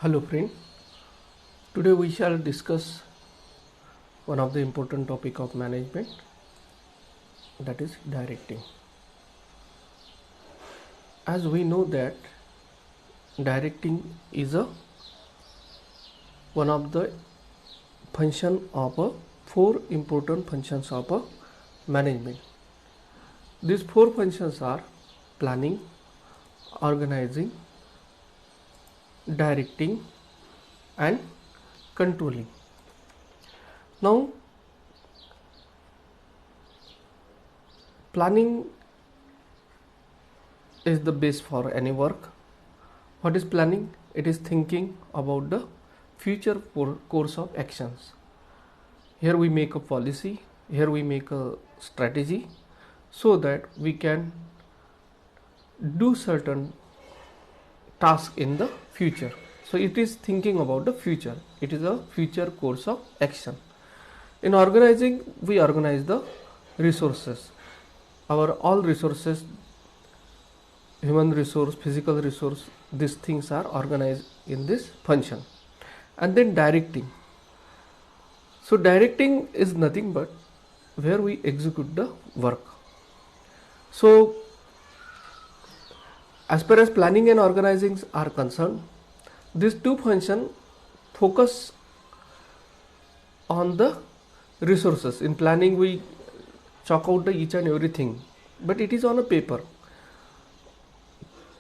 Hello friend, today we shall discuss one of the important topic of management, that is directing. As we know that directing is one of the four important functions of a management. These four functions are planning, organizing, directing and controlling. Now, planning is the base for any work. What is planning? It is thinking about the future course of actions. Here we make a policy, here we make a strategy so that we can do certain task in the future. So it is thinking about the future. It is a future course of action. In organizing, we organize the resources. Our all resources, human resource, physical resource, these things are organized in this function. And then directing. So directing is nothing but where we execute the work. So as far as planning and organizing are concerned, these two functions focus on the resources. In planning we chalk out each and everything, but it is on a paper.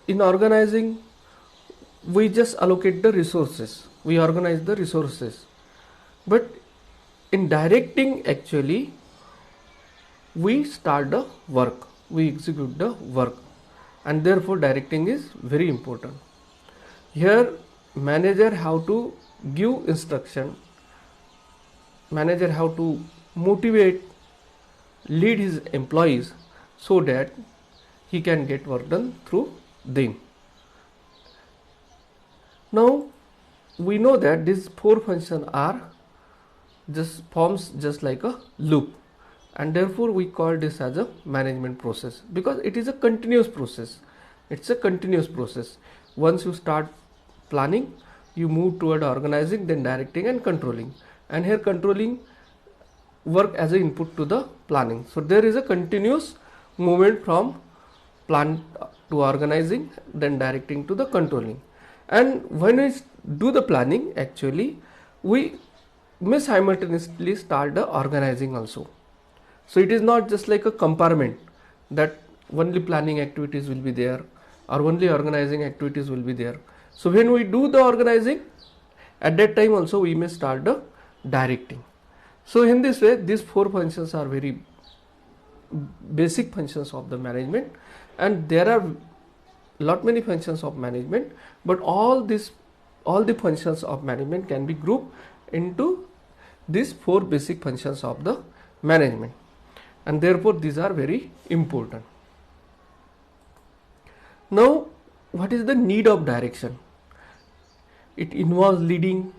In organizing, we just allocate the resources, we organize the resources. But in directing, actually we start the work, we execute the work, and therefore directing is very important. Here manager have to give instruction, manager have to motivate, lead his employees so that he can get work done through them. Now we know that these four functions are forms just like a loop, and therefore we call this as a management process, because it is a continuous process. It's a continuous process. Once you start planning, you move toward organizing, then directing and controlling, and here controlling work as an input to the planning. So there is a continuous movement from plan to organizing, then directing to the controlling. And when we do the planning, actually we may simultaneously start the organizing also. So it is not just like a compartment that only planning activities will be there or only organizing activities will be there. So when we do the organizing, at that time also we may start the directing. So in this way, these four functions are very basic functions of the management, and there are many functions of management, but all the functions of management can be grouped into these four basic functions of the management, and therefore these are very important. Now, what is the need of direction? It involves leading,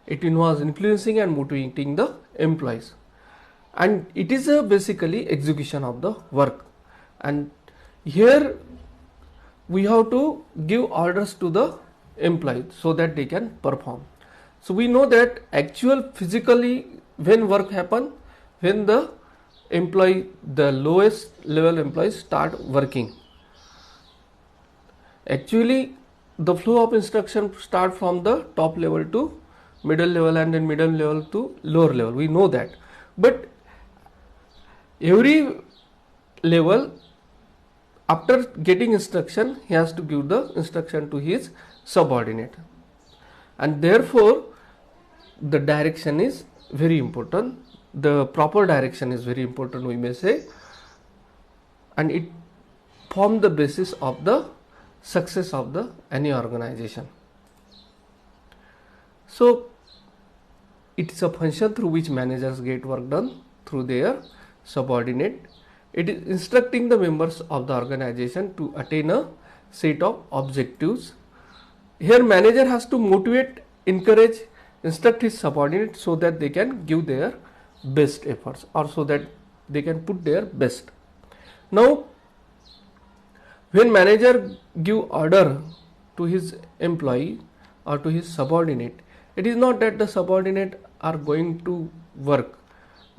it involves influencing and motivating the employees, and it is basically execution of the work. And here we have to give orders to the employees so that they can perform. So we know that actual physically when work happen, when the lowest level employees start working, actually the flow of instruction start from the top level to middle level, and then middle level to lower level. We know that, but every level, after getting instruction, he has to give the instruction to his subordinate, and therefore the direction is very important. The proper direction is very important, we may say, and it forms the basis of the success of any organization. So it is a function through which managers get work done through their subordinate. It is instructing the members of the organization to attain a set of objectives. Here manager has to motivate, encourage, instruct his subordinate so that they can give their best efforts, or so that they can put their best. Now when manager give order to his employee or to his subordinate, it is not that the subordinate are going to work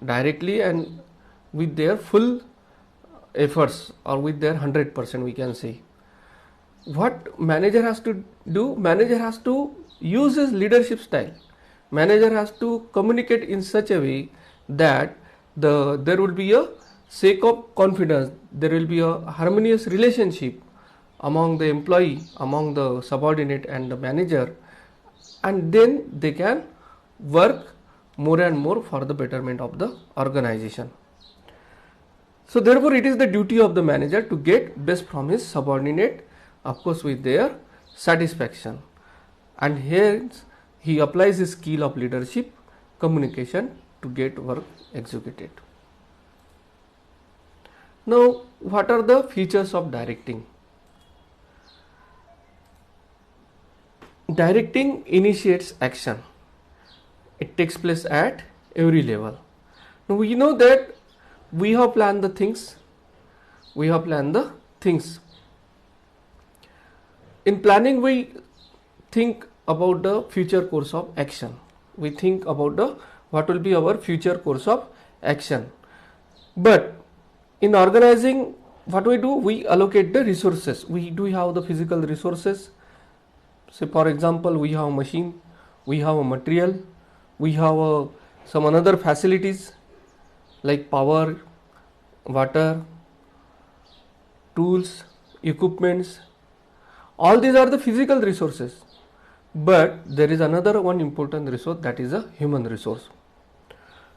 directly and with their full efforts or with their 100%, we can say. What manager has to do? Manager has to use his leadership style. Manager has to communicate in such a way that there will be a sake of confidence, there will be a harmonious relationship among the employee, among the subordinate and the manager, and then they can work more and more for the betterment of the organization. So therefore it is the duty of the manager to get best from his subordinate, of course with their satisfaction, and hence he applies his skill of leadership, communication to get work executed. Now, what are the features of directing? Directing initiates action. It takes place at every level. Now we know that we have planned the things. In planning, we think about the future course of action. We think about what will be our future course of action. But in organizing, what we do, we allocate the resources. We do have the physical resources. Say for example, we have a machine, we have a material, we have some another facilities like power, water, tools, equipments. All these are the physical resources. But there is another one important resource, that is a human resource.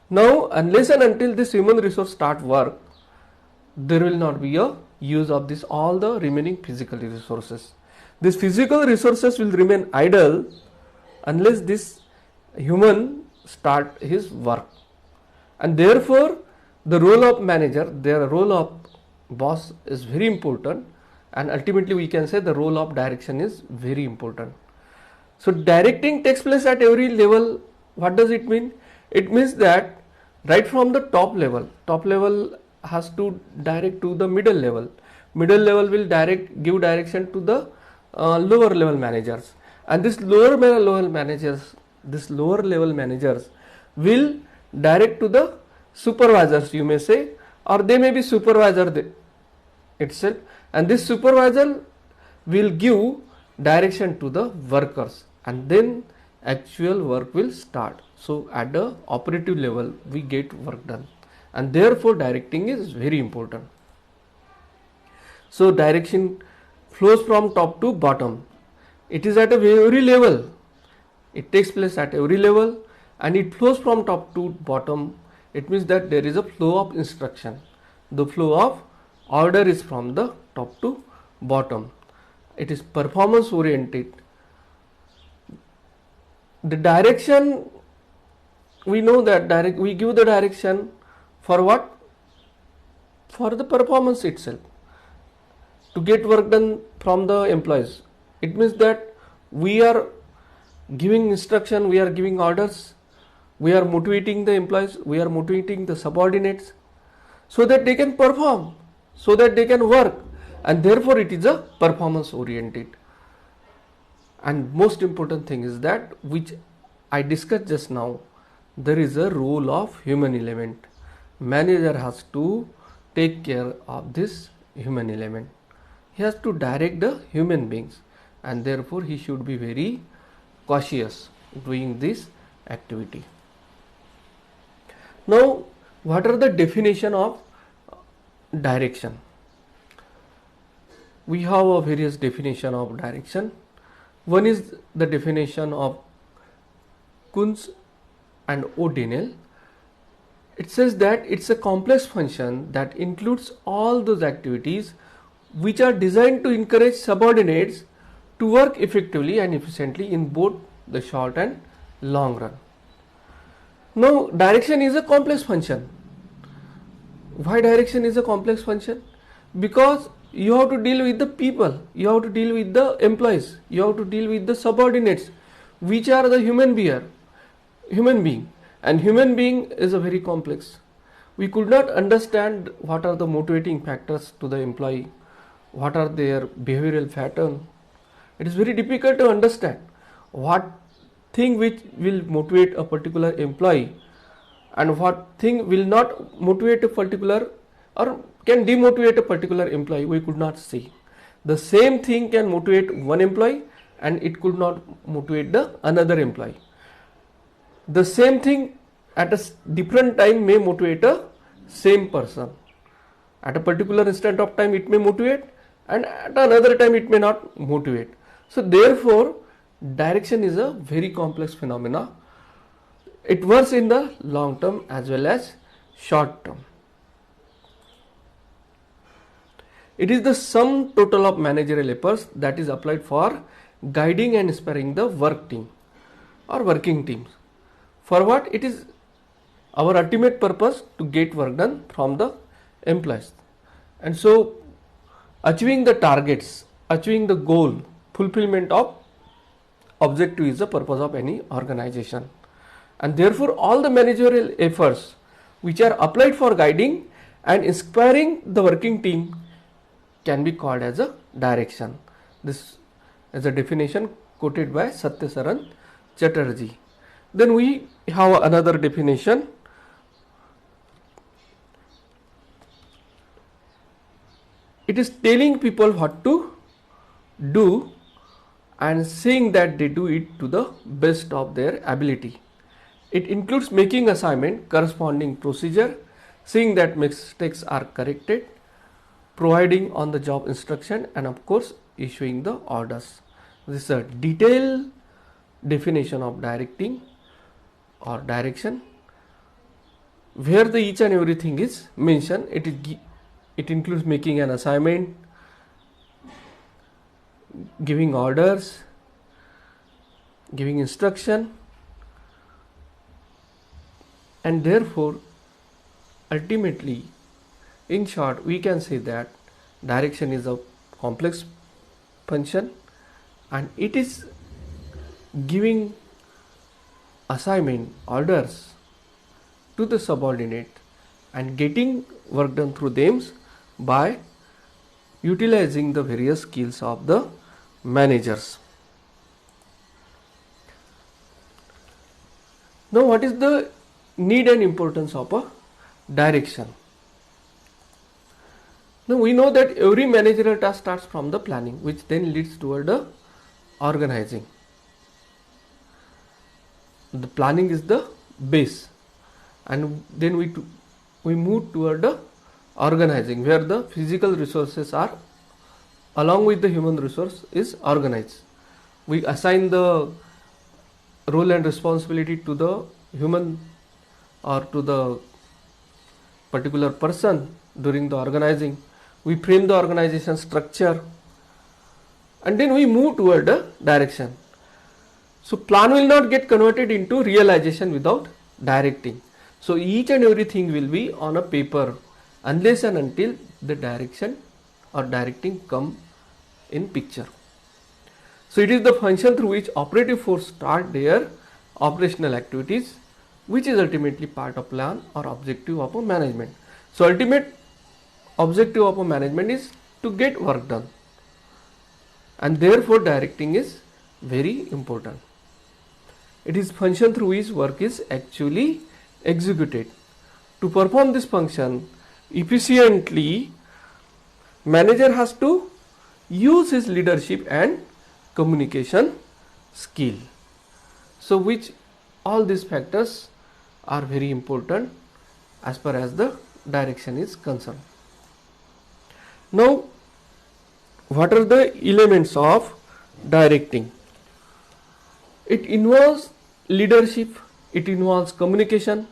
Now, unless and until this human resource start work, there will not be a use of this all the remaining physical resources. These physical resources will remain idle unless this human start his work. And therefore, the role of manager, their role of boss is very important, and ultimately we can say the role of direction is very important. So directing takes place at every level. What does it mean? It means that right from the top level has to direct to the middle level. Middle level will give direction to the lower level managers, and this lower level managers will direct to the supervisors, you may say, or they may be supervisor itself, and this supervisor will give direction to the workers, and then actual work will start. So at the operative level we get work done, and therefore directing is very important. So direction flows from top to bottom. It is at every level. It takes place at every level, and it flows from top to bottom. It means that there is a flow of instruction. The flow of order is from the top to bottom. It is performance oriented. The direction, we know that we give the direction for what? For the performance itself, to get work done from the employees. It means that we are giving instruction, we are giving orders, we are motivating the employees, we are motivating the subordinates so that they can perform, so that they can work, and therefore it is a performance oriented. And most important thing is that, which I discussed just now, there is a role of human element. Manager has to take care of this human element. He has to direct the human beings, and therefore he should be very cautious doing this activity. Now, what are the definition of direction? We have a various definition of direction. One is the definition of Kunz and O'Donnell. It says that it's a complex function that includes all those activities which are designed to encourage subordinates to work effectively and efficiently in both the short and long run. Now, direction is a complex function. Why direction is a complex function? Because you have to deal with the people, you have to deal with the employees, you have to deal with the subordinates, which are the human being, and human being is a very complex. We could not understand what are the motivating factors to the employee, what are their behavioral pattern. It is very difficult to understand. what thing which will motivate a particular employee and what thing will not motivate a particular or can demotivate a particular employee, we could not see. The same thing can motivate one employee and it could not motivate the another employee. The same thing at a different time may motivate a same person. At a particular instant of time it may motivate and at another time it may not motivate. So therefore direction is a very complex phenomena. It works in the long term as well as short term. It is the sum total of managerial efforts that is applied for guiding and inspiring the work team or working teams. For what? It is our ultimate purpose to get work done from the employees. And so achieving the targets, achieving the goal, fulfillment of objective is the purpose of any organization. And therefore all the managerial efforts which are applied for guiding and inspiring the working team can be called as a direction. This is a definition quoted by Satyasaran Chatterjee. Then we have another definition. It is telling people what to do and seeing that they do it to the best of their ability. It includes making assignment corresponding procedure, seeing that mistakes are corrected, providing on the job instruction, and of course issuing the orders. This is a detailed definition of directing or direction, where the each and everything is mentioned. It includes making an assignment, giving orders, giving instruction, and therefore ultimately, in short, we can say that direction is a complex function and it is giving assignment, orders to the subordinate and getting work done through them by utilizing the various skills of the managers. Now, what is the need and importance of a direction? Now, we know that every managerial task starts from the planning, which then leads toward the organizing. The planning is the base, and then we move toward the organizing, where the physical resources are along with the human resource is organized. We assign the role and responsibility to the human or to the particular person during the organizing. We frame the organization structure and then we move toward the direction. So plan will not get converted into realization without directing. So each and everything will be on a paper unless and until the direction or directing come in picture. So it is the function through which operative force start their operational activities, which is ultimately part of plan or objective of a management. So ultimate objective of a management is to get work done, and therefore directing is very important. It is function through which work is actually executed. To perform this function efficiently, manager has to use his leadership and communication skill. So which all these factors are very important as far as the direction is concerned. Now, what are the elements of directing? It involves leadership, it involves communication,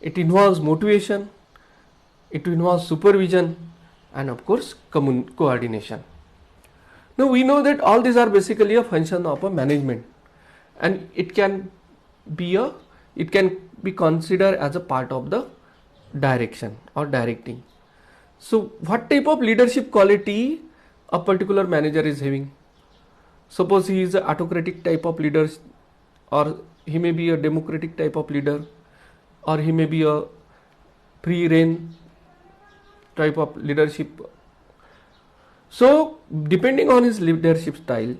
it involves motivation, it involves supervision, and of course coordination. Now we know that all these are basically a function of a management, and it can be considered as a part of the direction or directing. So what type of leadership quality a particular manager is having? Suppose he is an autocratic type of leader, or he may be a democratic type of leader, or he may be a free reign type of leadership. So depending on his leadership style,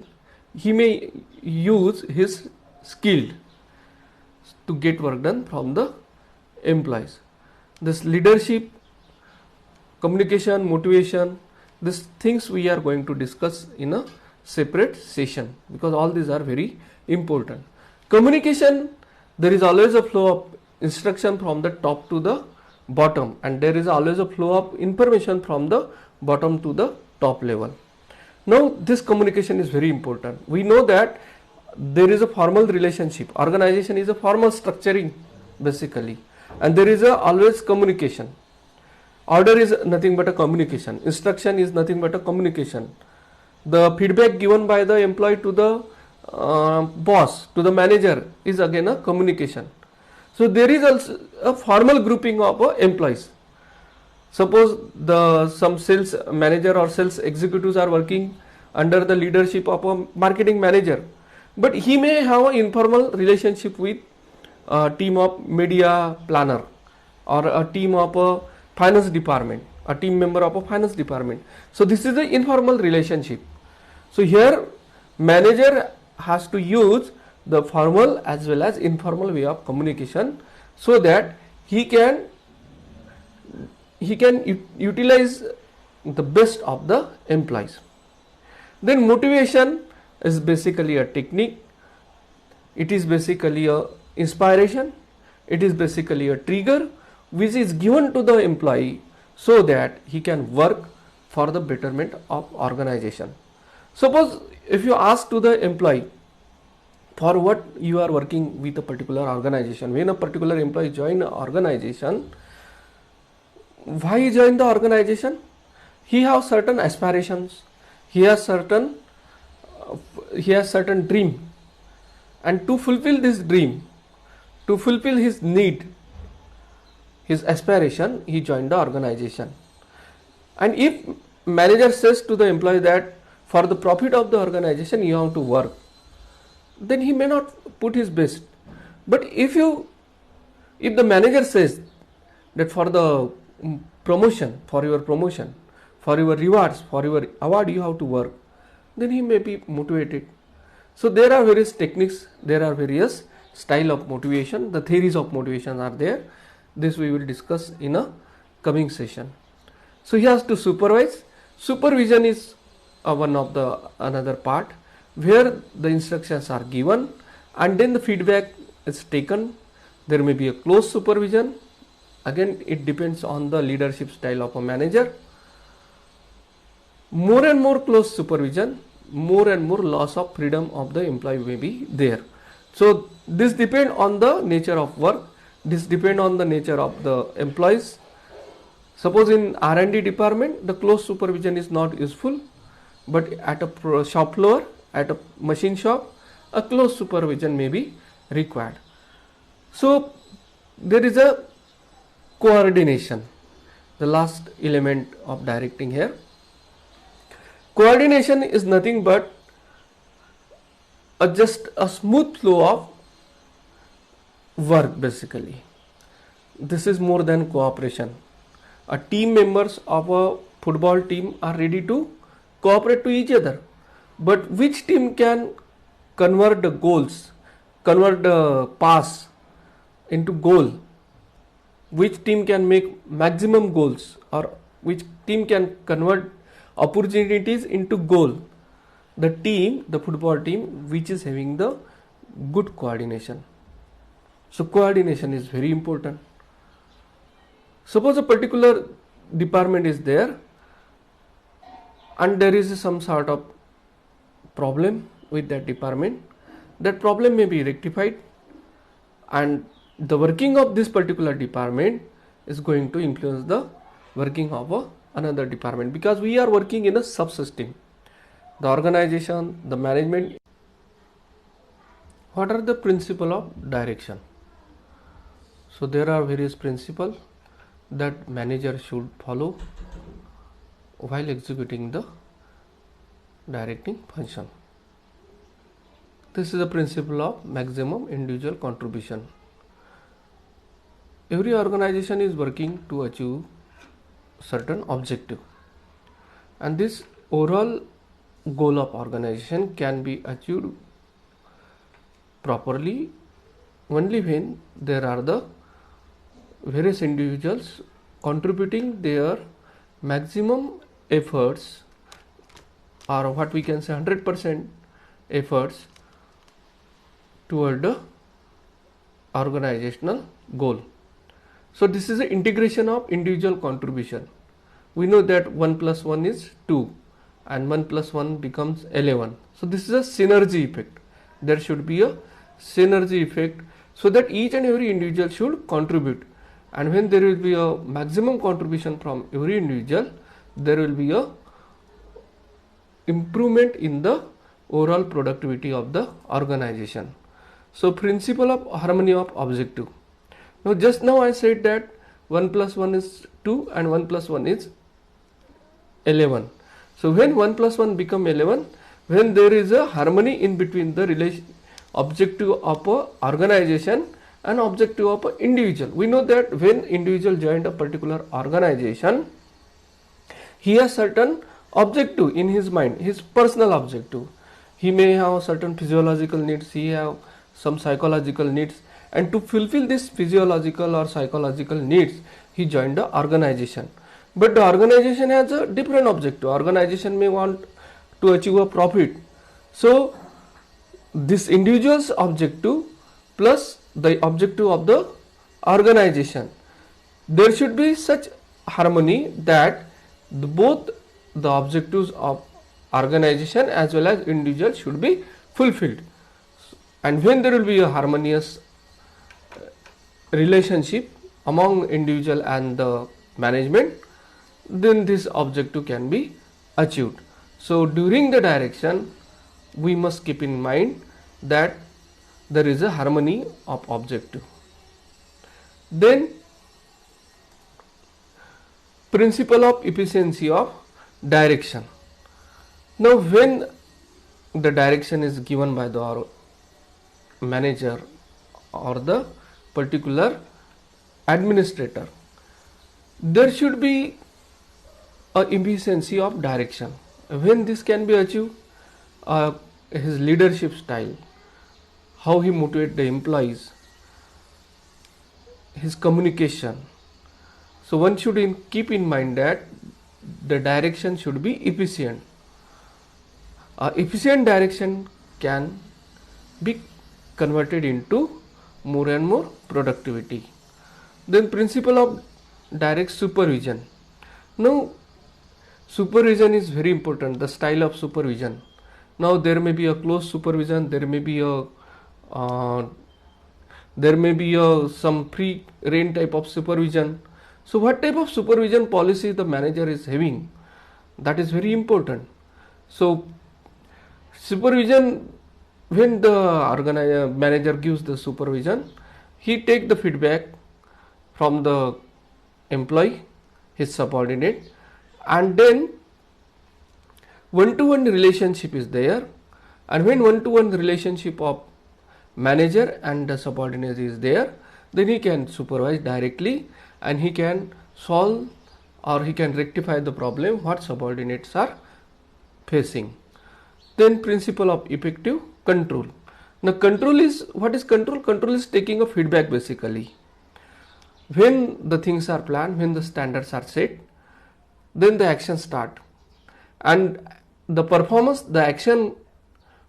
he may use his skilled to get work done from the employees. This leadership, communication, motivation, these things we are going to discuss in a separate session, because all these are very important. Communication, there is always a flow of instruction from the top to the bottom, and there is always a flow of information from the bottom to the top level. Now this communication is very important. We know that there is a formal relationship. Organization is a formal structuring basically, and there is a always communication. Order is nothing but a communication. Instruction is nothing but a communication. The feedback given by the employee to the boss, to the manager, is again a communication. So there is also a formal grouping of employees. Suppose some sales manager or sales executives are working under the leadership of a marketing manager, but he may have an informal relationship with a team of media planner or a team of a finance department, a team member of a finance department. So this is the informal relationship. So here manager has to use the formal as well as informal way of communication, so that he can utilize the best of the employees. Then motivation is basically a technique. It is basically a inspiration. It is basically a trigger which is given to the employee so that he can work for the betterment of organization. Suppose if you ask to the employee, for what you are working with a particular organization, when a particular employee join an organization, why he joined the organization? He has certain aspirations, he has certain dream, and to fulfill this dream, to fulfill his need, his aspiration, he joined the organization. And if manager says to the employee that for the profit of the organization you have to work, then he may not put his best. But if the manager says that for the promotion, for your rewards, for your award you have to work, then he may be motivated. So there are various techniques, there are various style of motivation, the theories of motivation are there. This we will discuss in a coming session. So he has to supervise. Supervision is one of the another part where the instructions are given and then the feedback is taken. There may be a close supervision. Again, it depends on the leadership style of a manager. More and more close supervision, more and more loss of freedom of the employee may be there. So this depends on the nature of work. This depends on the nature of the employees. Suppose in R&D department, the close supervision is not useful, but at a shop floor, at a machine shop, a close supervision may be required. So there is a coordination, the last element of directing here. Coordination is nothing but just a smooth flow of work basically. This is more than cooperation. A team members of a football team are ready to cooperate to each other, but which team can convert the goals, convert the pass into goal, which team can make maximum goals, or which team can convert opportunities into goal? The team, the football team which is having the good coordination. So coordination is very important. Suppose a particular department is there and there is some sort of problem with that department. That problem may be rectified and the working of this particular department is going to influence the working of another department, because we are working in a subsystem. The organization, the management. What are the principles of direction? So there are various principles that manager should follow while executing the directing function. This is the principle of maximum individual contribution. Every organization is working to achieve certain objective, and this overall goal of organization can be achieved properly only when there are the various individuals contributing their maximum efforts, or what we can say 100% efforts toward the organizational goal. So this is the integration of individual contribution. We know that 1 plus 1 is 2 and 1 plus 1 becomes 11. So this is a synergy effect. There should be a synergy effect, so that each and every individual should contribute, and when there will be a maximum contribution from every individual, there will be a improvement in the overall productivity of the organization. So principle of harmony of objective. Now just now I said that 1 plus 1 is 2 and 1 plus 1 is 11. So when 1 plus 1 become 11, when there is a harmony in between the objective of a organization and objective of an individual. We know that when individual joined a particular organization, he has certain objective in his mind, his personal objective. He may have certain physiological needs, he have some psychological needs, and to fulfill this physiological or psychological needs, he joined the organization. But the organization has a different objective. Organization may want to achieve a profit. So this individual's objective plus the objective of the organization, there should be such harmony that both the objectives of organization as well as individual should be fulfilled. And when there will be a harmonious relationship among individual and the management, then this objective can be achieved. So during the direction, we must keep in mind that there is a harmony of objective. Then principle of efficiency of direction. Now when the direction is given by the manager or the particular administrator, there should be a efficiency of direction. When this can be achieved, his leadership style, how he motivates the employees, his communication. So one should keep in mind that the direction should be efficient. Efficient direction can be converted into more and more productivity. Then principle of direct supervision. Now supervision is very important, the style of supervision. Now there may be a close supervision, there may be some free rein type of supervision. So what type of supervision policy the manager is having, that is very important. So supervision, when the manager gives the supervision, he take the feedback from the employee, his subordinate, and then one-to-one relationship is there. And when one-to-one relationship of manager and the subordinate is there, then he can supervise directly and he can solve or he can rectify the problem what subordinates are facing. Then principle of effective control. Now control is, what is control? Control is taking a feedback basically. When the things are planned, when the standards are set, then the action start, and the performance, the action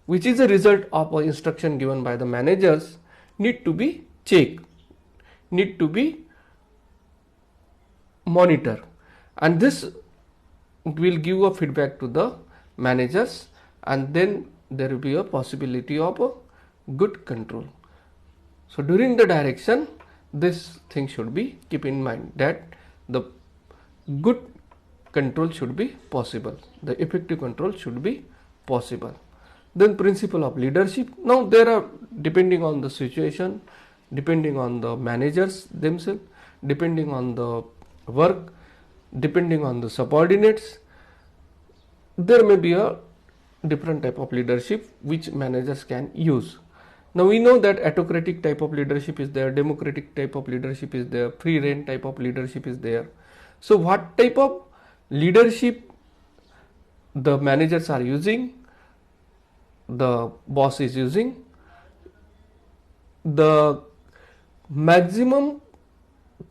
which is a result of an instruction given by the managers need to be checked, need to be monitored, and this will give a feedback to the managers, and then there will be a possibility of a good control. So during the direction, this thing should be keep in mind that the good control should be possible, the effective control should be possible. Then principle of leadership. Now there are, depending on the situation, depending on the managers themselves, depending on the work, depending on the subordinates, there may be a different type of leadership which managers can use. Now we know that autocratic type of leadership is there, democratic type of leadership is there, free rein type of leadership is there. So what type of leadership the managers are using, the boss is using, the maximum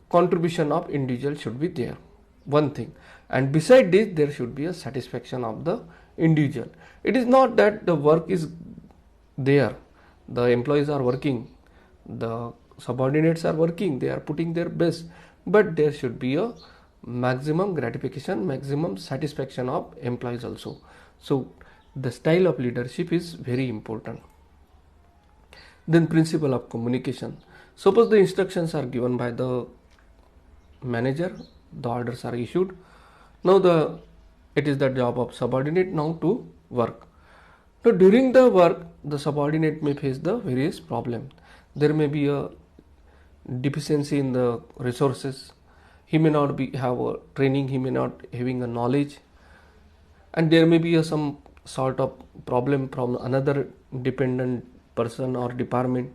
contribution of individual should be there, one thing, and beside this there should be a satisfaction of the individual. It is not that the work is there, the employees are working, the subordinates are working, they are putting their best, but there should be a maximum gratification, maximum satisfaction of employees also. So the style of leadership is very important. Then principle of communication. Suppose the instructions are given by the manager, the orders are issued. Now it is the job of subordinate now to work. Now during the work, the subordinate may face the various problems. There may be a deficiency in the resources. He may not have a training, he may not having a knowledge, and there may be some sort of problem from another dependent person or department.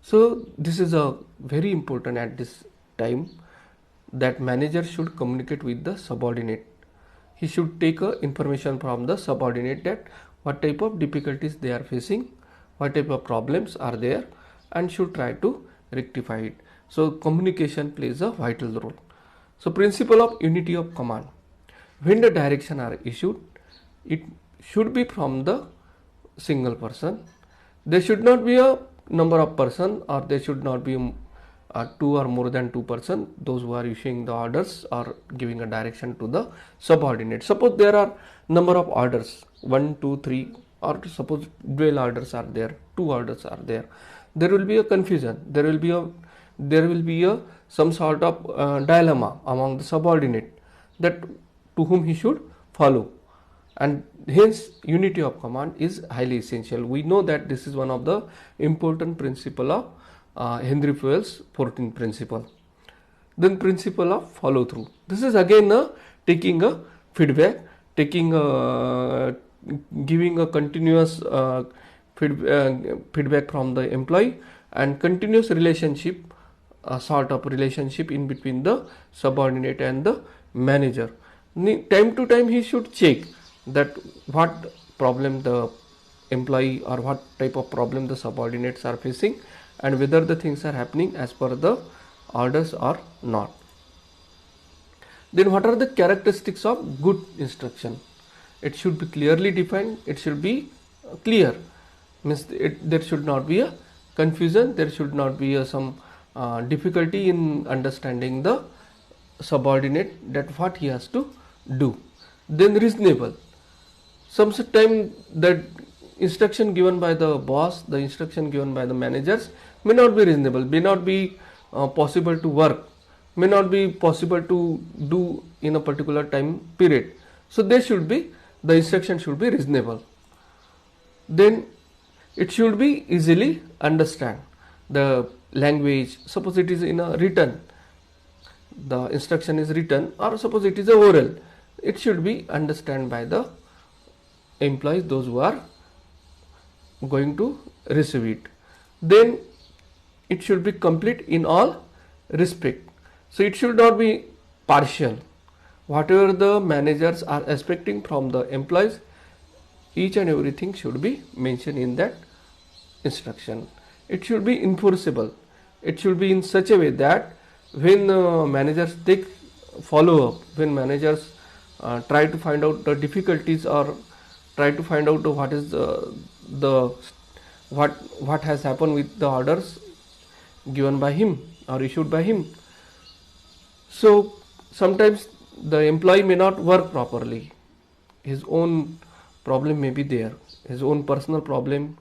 So this is a very important at this time that manager should communicate with the subordinate. He should take information from the subordinate that what type of difficulties they are facing, what type of problems are there, and should try to rectify it. So communication plays a vital role. So principle of unity of command. When the direction are issued, it should be from the single person. There should not be a number of person, or there should not be two or more than two person, those who are issuing the orders or giving a direction to the subordinate. Suppose there are number of orders, 1, 2, 3, or suppose 12 orders are there, 2 orders are there. There will be a confusion. There will be a some sort of dilemma among the subordinate that to whom he should follow, and hence unity of command is highly essential. We know that this is one of the important principle of Henry Fowell's 14th principle. Then principle of follow through. This is again taking a feedback, giving a continuous feedback from the employee, and continuous relationship, a sort of relationship in between the subordinate and the manager. Time to time he should check that what problem the employee or what type of problem the subordinates are facing, and whether the things are happening as per the orders or not. Then what are the characteristics of good instruction? It should be clearly defined, it should be clear, means there should not be a confusion, there should not be some difficulty in understanding the subordinate that what he has to do. Then reasonable. Sometimes the instruction given by the boss, the instruction given by the managers may not be reasonable, may not be possible to work, may not be possible to do in a particular time period. So the instruction should be reasonable. Then it should be easily understand the language. Suppose it is in a written, the instruction is written, or suppose it is a oral, it should be understood by the employees, those who are going to receive it. Then it should be complete in all respect. So it should not be partial. Whatever the managers are expecting from the employees, each and everything should be mentioned in that instruction. It should be enforceable. It should be in such a way that when managers take follow up, when managers try to find out the difficulties or try to find out what is what has happened with the orders given by him or issued by him. So sometimes the employee may not work properly, his own problem may be there, his own personal problem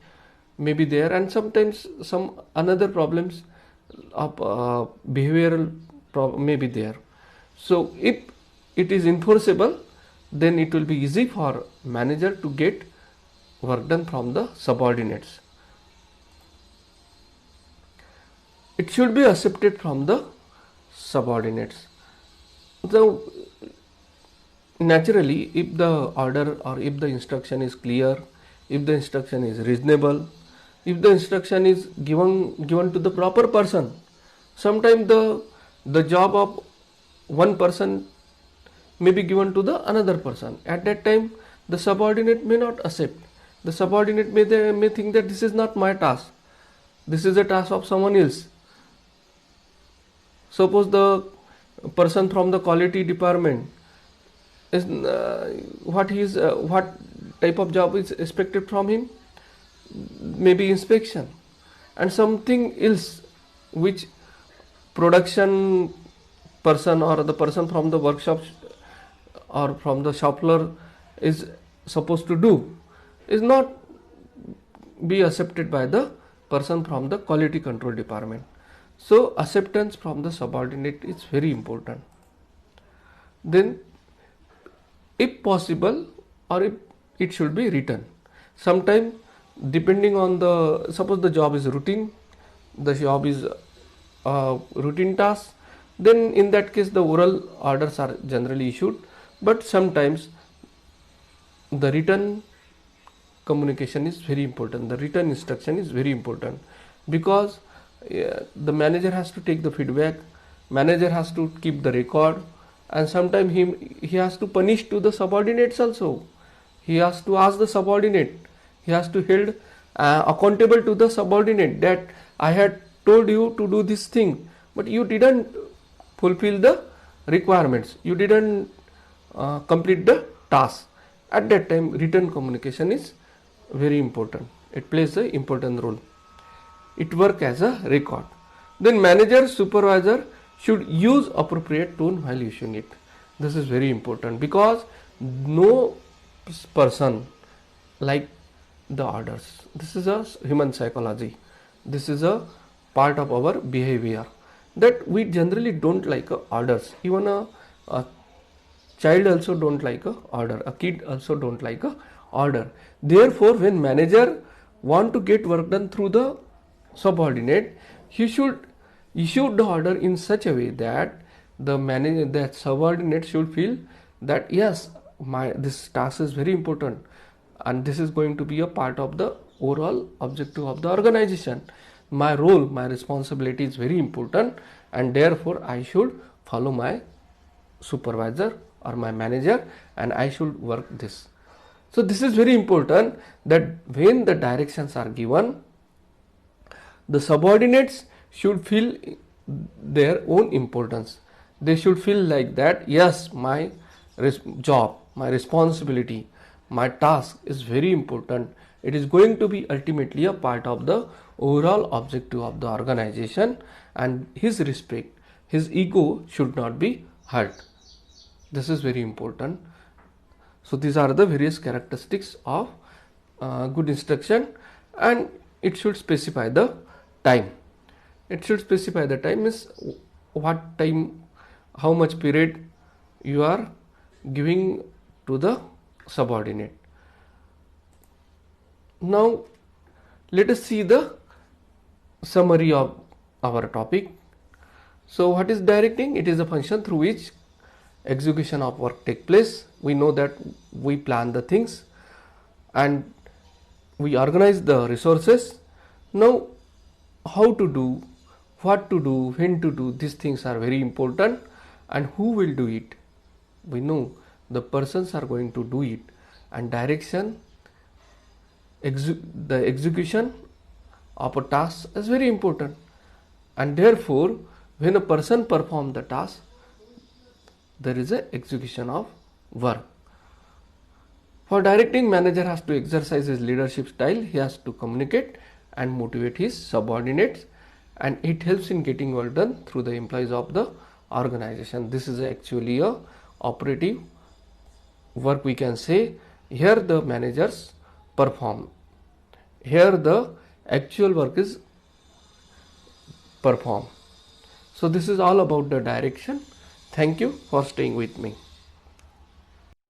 may be there, and sometimes some another problems of behavioral may be there. So if it is enforceable, then it will be easy for manager to get work done from the subordinates. It should be accepted from the subordinates. So naturally, if the order or if the instruction is clear, if the instruction is reasonable, if the instruction is given to the proper person, sometimes the job of one person may be given to the another person. At that time the subordinate may not accept. The subordinate may think that this is not my task, this is a task of someone else. Suppose the person from the quality department is what type of job is expected from him, maybe inspection, and something else which production person or the person from the workshop or from the shop floor is supposed to do is not be accepted by the person from the quality control department. So acceptance from the subordinate is very important. Then if possible, or if it should be written. Sometimes depending on the, suppose the job is routine, the job is routine task, then in that case the oral orders are generally issued, but sometimes the written communication is very important, the written instruction is very important, because the manager has to take the feedback, manager has to keep the record, and sometimes he has to punish to the subordinates also. He has to ask the subordinate, he has to held accountable to the subordinate, that I had told you to do this thing, but you didn't fulfill the requirements, you didn't complete the task. At that time written communication is very important, it plays an important role, it works as a record. Then manager, supervisor should use appropriate tone while issuing it. This is very important, because no person like the orders. This is a human psychology, this is a part of our behavior, that we generally don't like orders. Even a child also don't like a order, a kid also don't like a order. Therefore when manager want to get work done through the subordinate, he should issue the order in such a way that the manager, that subordinate should feel that yes, this task is very important and this is going to be a part of the overall objective of the organization. My role, my responsibility is very important, and therefore I should follow my supervisor or my manager and I should work this. So this is very important, that when the directions are given, the subordinates should feel their own importance. They should feel like that, yes, my job, my responsibility, my task is very important. It is going to be ultimately a part of the overall objective of the organization, and his respect, his ego should not be hurt. This is very important. So these are the various characteristics of good instruction, and it should specify the time. It should specify the time is what time, how much period you are giving to the subordinate. Now let us see the summary of our topic. So what is directing? It is a function through which execution of work take place. We know that we plan the things and we organize the resources. Now how to do, what to do, when to do, these things are very important, and who will do it? We know the persons are going to do it, and direction, the execution of a task is very important, and therefore when a person performs the task, there is a execution of work. For directing, manager has to exercise his leadership style, he has to communicate and motivate his subordinates, and it helps in getting work done through the employees of the organization. This is actually a operative work, we can say. Here the managers perform, here the actual work is performed. So this is all about the direction. Thank you for staying with me.